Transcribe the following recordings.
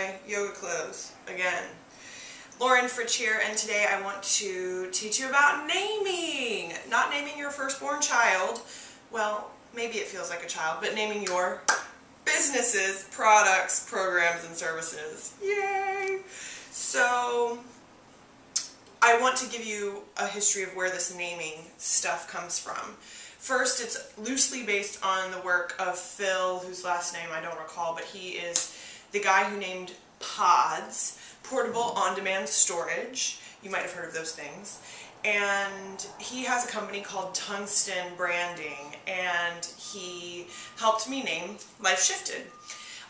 my yoga clothes again. Lauren Fritsch here, and today I want to teach you about naming. Not naming your firstborn child. Well, maybe it feels like a child, but naming your businesses, products, programs, and services. Yay! So, I want to give you a history of where this naming stuff comes from. First, it's loosely based on the work of Phil, whose last name I don't recall, but he is the guy who named pods, portable on-demand storage. You might have heard of those things. And he has a company called Tungsten Branding, and he helped me name Life Shifted.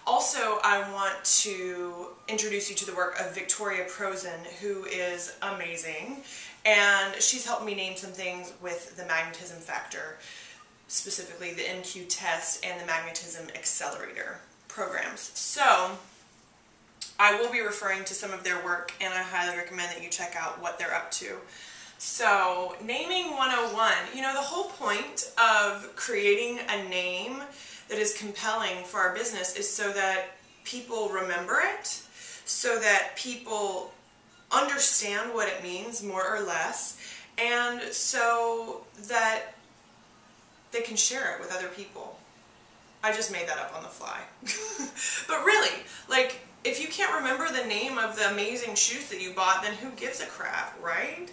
Also, I want to introduce you to the work of Victoria Prozan, who is amazing, and she's helped me name some things with the magnetism factor, specifically the NQ test and the magnetism accelerator programs. So, I will be referring to some of their work, and I highly recommend that you check out what they're up to. So, naming 101. You know, the whole point of creating a name that is compelling for our business is so that people remember it, so that people understand what it means more or less, and so that they can share it with other people. I just made that up on the fly. But really, like, if you can't remember the name of the amazing shoes that you bought, then who gives a crap, right?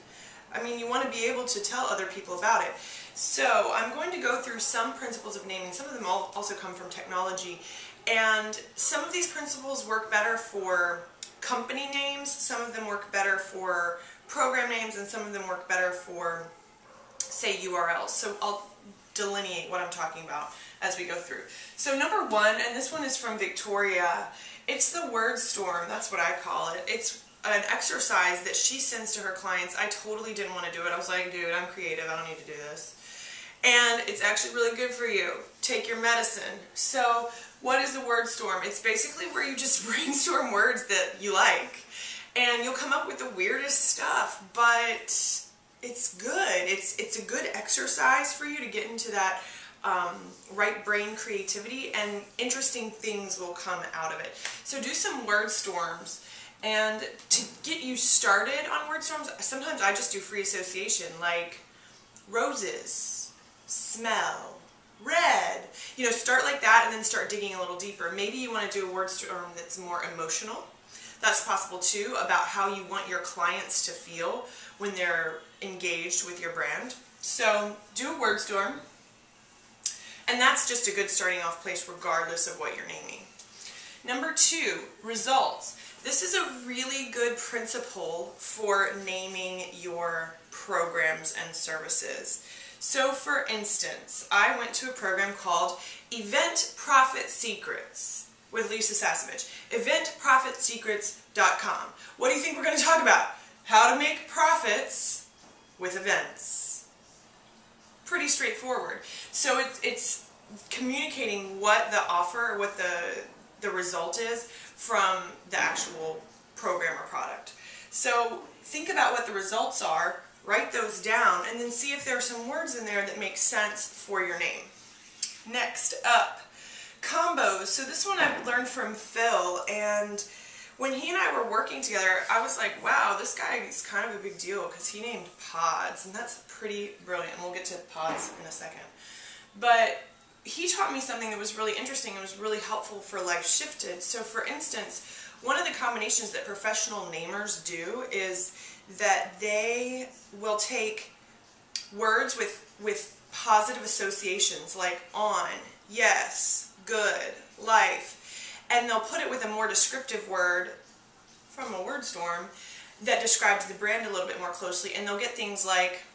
I mean, you want to be able to tell other people about it. So, I'm going to go through some principles of naming. Some of them also come from technology. And some of these principles work better for company names, some of them work better for program names, and some of them work better for, say, URLs. So, I'll delineate what I'm talking about as we go through. So, number one, and this one is from Victoria, it's the word storm. That's what I call it. It's an exercise that she sends to her clients. I totally didn't want to do it. I was like, dude, I'm creative. I don't need to do this. And it's actually really good for you. Take your medicine. So, what is the word storm? It's basically where you just brainstorm words that you like. And you'll come up with the weirdest stuff, but it's good. It's a good exercise for you to get into that right brain creativity, and interesting things will come out of it. So do some word storms. And to get you started on word storms, sometimes I just do free association, like roses, smell, red. You know, start like that and then start digging a little deeper. Maybe you want to do a word storm that's more emotional. That's possible too, about how you want your clients to feel when they're engaged with your brand. So do a word storm. And that's just a good starting off place regardless of what you're naming. Number two, results. This is a really good principle for naming your programs and services. So for instance, I went to a program called Event Profit Secrets with Lisa Sasevich. eventprofitsecrets.com. What do you think we're going to talk about? How to make profits with events. Pretty straightforward. So it's communicating what the offer, or what the result is from the actual program or product. So think about what the results are, write those down, and then see if there are some words in there that make sense for your name. Next up, combos. So this one I learned from Phil, and when he and I were working together, I was like, wow, this guy is kind of a big deal because he named pods, and that's pretty brilliant. And we'll get to pods in a second. But he taught me something that was really interesting and was really helpful for Life Shifted. So for instance, one of the combinations that professional namers do is that they will take words with positive associations like on, yes, good, life, and they'll put it with a more descriptive word from a word storm that describes the brand a little bit more closely, and they'll get things like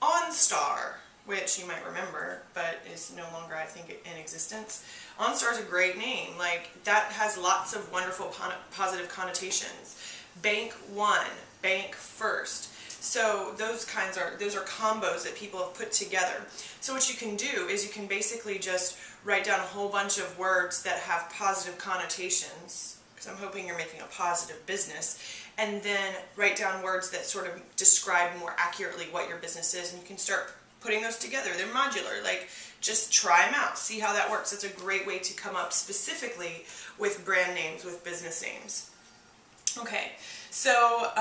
OnStar, which you might remember, but is no longer, I think, in existence. OnStar is a great name. Like, that has lots of wonderful positive connotations. Bank One, Bank First. So those are combos that people have put together. So what you can do is you can basically just write down a whole bunch of words that have positive connotations, because I'm hoping you're making a positive business, and then write down words that sort of describe more accurately what your business is, and you can start putting those together. They're modular. Like, just try them out. See how that works. It's a great way to come up specifically with brand names, with business names. Okay, so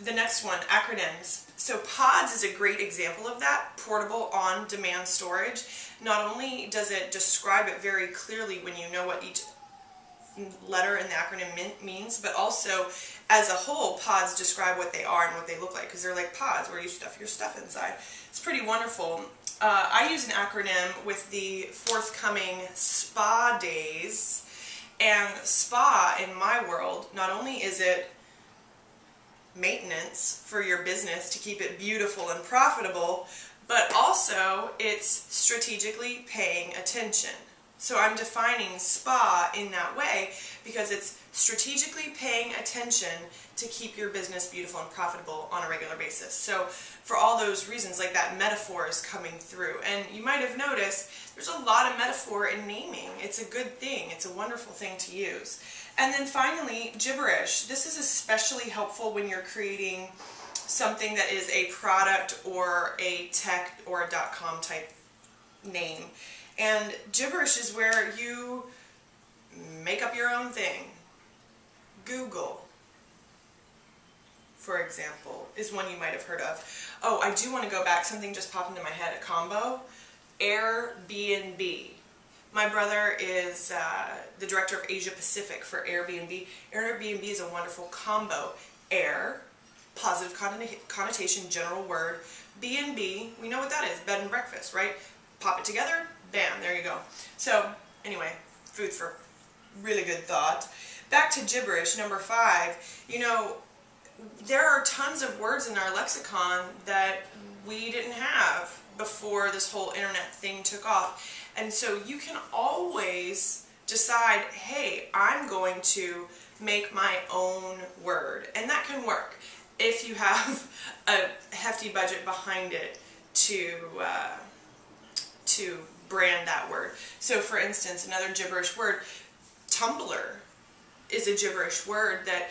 the next one, acronyms. So PODS is a great example of that, portable on-demand storage. Not only does it describe it very clearly when you know what each letter in the acronym means, but also as a whole, pods describe what they are and what they look like, because they're like pods where you stuff your stuff inside. It's pretty wonderful. I use an acronym with the forthcoming spa days, and spa in my world, not only is it maintenance for your business to keep it beautiful and profitable, but also it's strategically paying attention. So I'm defining spa in that way because it's strategically paying attention to keep your business beautiful and profitable on a regular basis. So for all those reasons, like that metaphor is coming through. And you might have noticed there's a lot of metaphor in naming. It's a good thing. It's a wonderful thing to use. And then finally, gibberish. This is especially helpful when you're creating something that is a product or a tech or a .com type name. And gibberish is where you make up your own thing. Google, for example, is one you might have heard of. Oh, I do want to go back. Something just popped into my head. A combo. Airbnb. My brother is the director of Asia Pacific for Airbnb. Airbnb is a wonderful combo. Air, positive connotation, general word. B&B, we know what that is. Bed and breakfast, right? Pop it together. Bam, there you go. So, anyway, food for really good thought. Back to gibberish, number 5. You know, there are tons of words in our lexicon that we didn't have before this whole internet thing took off. And so you can always decide, hey, I'm going to make my own word. And that can work if you have a hefty budget behind it to brand that word. So for instance, another gibberish word, Tumblr, is a gibberish word that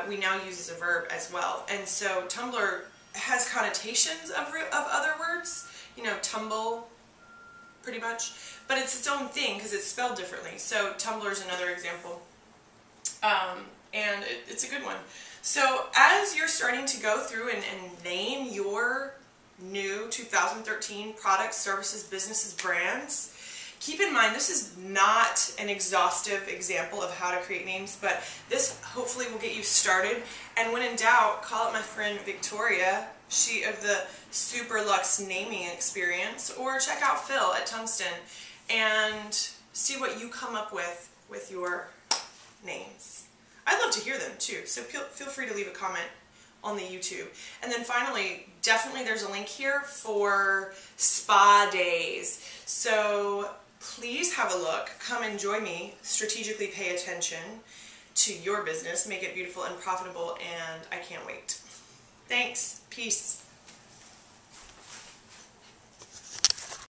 we now use as a verb as well. And so Tumblr has connotations of other words, you know, tumble, pretty much, but it's its own thing because it's spelled differently. So Tumblr is another example, and it's a good one. So as you're starting to go through and name your new 2013 products, services, businesses, brands, keep in mind this is not an exhaustive example of how to create names, but this hopefully will get you started. And when in doubt, call up my friend Victoria, she of the SuperLuxe naming experience, or check out Phil at Tungsten and see what you come up with your names. I'd love to hear them too, so feel free to leave a comment on the YouTube. And then finally, definitely there's a link here for spa days. So please have a look. Come and join me. Strategically pay attention to your business. Make it beautiful and profitable, and I can't wait. Thanks. Peace.